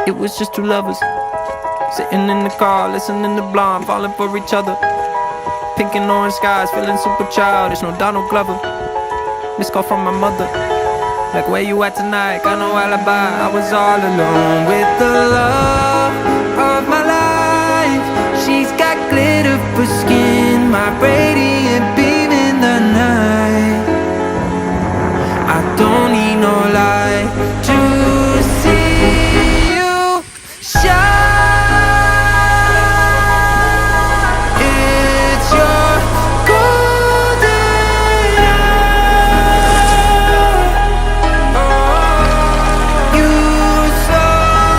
It was just two lovers sitting in the car, listening to Blonde, falling for each other. Pink and orange skies, feeling super childish. No Donald Glover. Missed call from my mother, like, where you at tonight? Got no alibi. I was all alone with